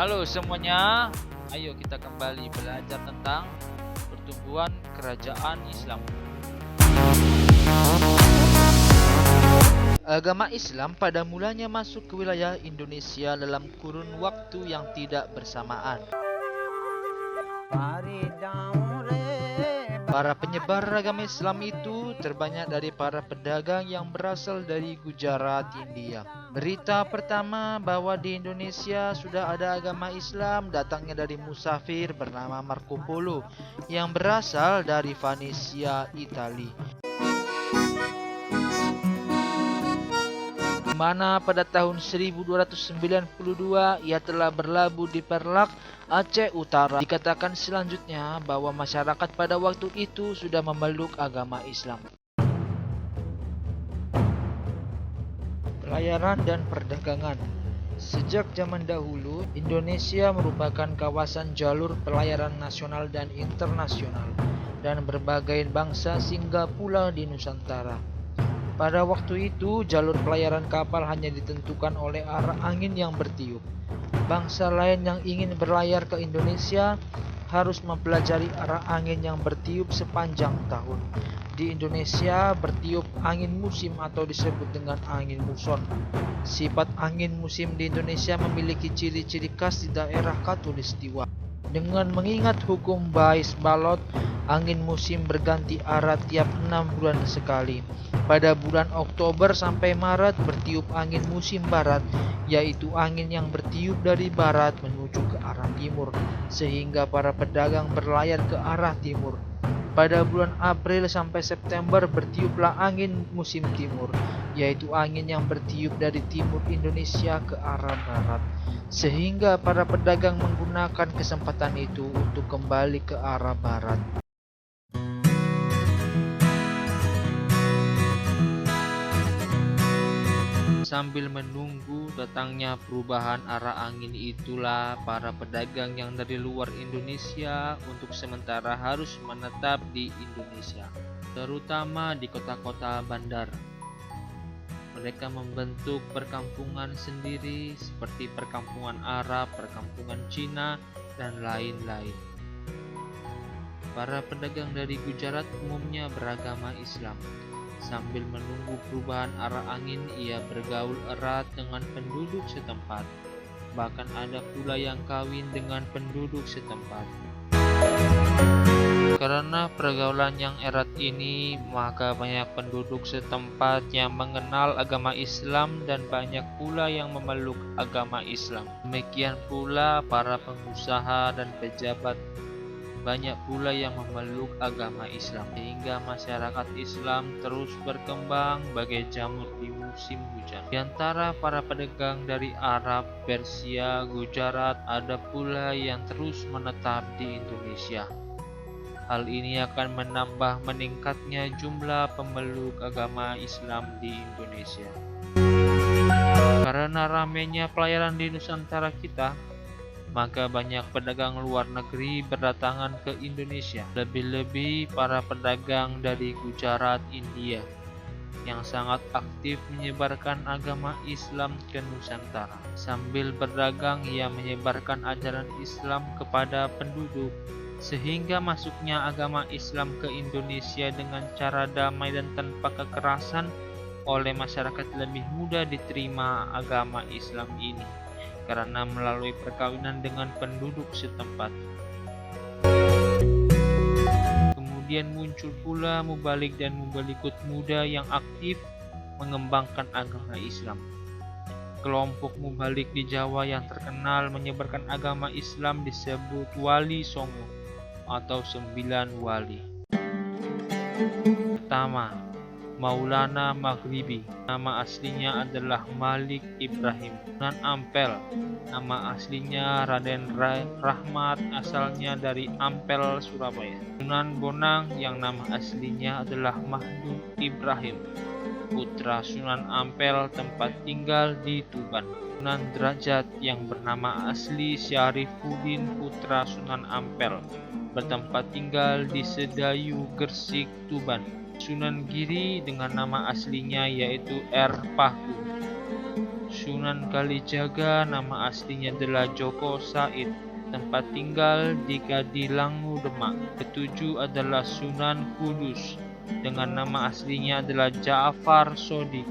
Halo semuanya, ayo kita kembali belajar tentang pertumbuhan kerajaan Islam. Agama Islam pada mulanya masuk ke wilayah Indonesia dalam kurun waktu yang tidak bersamaan. Para penyebar agama Islam itu terbanyak dari para pedagang yang berasal dari Gujarat, India. Berita pertama bahwa di Indonesia sudah ada agama Islam datangnya dari musafir bernama Marco Polo yang berasal dari Venesia, Italia. Di mana pada tahun 1292 ia telah berlabuh di Perlak, Aceh Utara. Dikatakan selanjutnya bahwa masyarakat pada waktu itu sudah memeluk agama Islam. Pelayaran dan perdagangan. Sejak zaman dahulu, Indonesia merupakan kawasan jalur pelayaran nasional dan internasional, dan berbagai bangsa singgah pula di Nusantara. Pada waktu itu, jalur pelayaran kapal hanya ditentukan oleh arah angin yang bertiup. Bangsa lain yang ingin berlayar ke Indonesia harus mempelajari arah angin yang bertiup sepanjang tahun. Di Indonesia bertiup angin musim atau disebut dengan angin muson. Sifat angin musim di Indonesia memiliki ciri-ciri khas di daerah Khatulistiwa. Dengan mengingat hukum Bais Balot, angin musim berganti arah tiap 6 bulan sekali. Pada bulan Oktober sampai Maret bertiup angin musim barat, yaitu angin yang bertiup dari barat menuju ke arah timur, sehingga para pedagang berlayar ke arah timur. Pada bulan April sampai September bertiuplah angin musim timur, yaitu angin yang bertiup dari timur Indonesia ke arah barat, sehingga para pedagang menggunakan kesempatan itu untuk kembali ke arah barat. Sambil menunggu datangnya perubahan arah angin itulah para pedagang yang dari luar Indonesia untuk sementara harus menetap di Indonesia, terutama di kota-kota bandar. Mereka membentuk perkampungan sendiri seperti perkampungan Arab, perkampungan Cina, dan lain-lain. Para pedagang dari Gujarat umumnya beragama Islam. Sambil menunggu perubahan arah angin, ia bergaul erat dengan penduduk setempat. Bahkan ada pula yang kawin dengan penduduk setempat. Karena pergaulan yang erat ini, maka banyak penduduk setempat yang mengenal agama Islam dan banyak pula yang memeluk agama Islam. Demikian pula para pengusaha dan pejabat, banyak pula yang memeluk agama Islam, sehingga masyarakat Islam terus berkembang bagai jamur di musim hujan. Di antara para pedagang dari Arab, Persia, Gujarat, ada pula yang terus menetap di Indonesia. Hal ini akan meningkatnya jumlah pemeluk agama Islam di Indonesia. Karena ramainya pelayaran di Nusantara kita, maka banyak pedagang luar negeri berdatangan ke Indonesia, lebih-lebih para pedagang dari Gujarat, India, yang sangat aktif menyebarkan agama Islam ke Nusantara. Sambil berdagang, ia menyebarkan ajaran Islam kepada penduduk, sehingga masuknya agama Islam ke Indonesia dengan cara damai dan tanpa kekerasan oleh masyarakat lebih mudah diterima agama Islam ini, karena melalui perkawinan dengan penduduk setempat. Kemudian muncul pula mubalik dan mubalikut muda yang aktif mengembangkan agama Islam. Kelompok mubalik di Jawa yang terkenal menyebarkan agama Islam disebut Wali Songo atau 9 wali. Pertama, Maulana Maghribi, nama aslinya adalah Malik Ibrahim. Sunan Ampel, nama aslinya Raden Rahmat, asalnya dari Ampel, Surabaya. Sunan Bonang yang nama aslinya adalah Mahdum Ibrahim, putra Sunan Ampel, tempat tinggal di Tuban. Sunan Derajat yang bernama asli Syarifuddin, putra Sunan Ampel, bertempat tinggal di Sedayu, Gresik, Tuban. Sunan Giri dengan nama aslinya yaitu R. Paku. Sunan Kalijaga nama aslinya adalah Joko Said, tempat tinggal di Kadilangu, Demak. Ketujuh adalah Sunan Kudus, dengan nama aslinya adalah Ja'far Shodiq,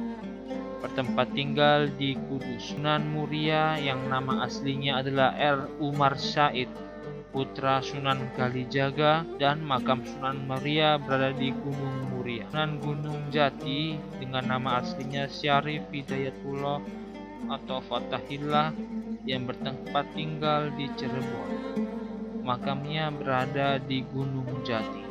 bertempat tinggal di Kudus. Sunan Muria yang nama aslinya adalah R. Umar Said, putra Sunan Kalijaga, dan makam Sunan Muria berada di Gunung Muria. Sunan Gunung Jati dengan nama aslinya Syarif Hidayatullah atau Fatahillah yang bertempat tinggal di Cirebon. Makamnya berada di Gunung Jati.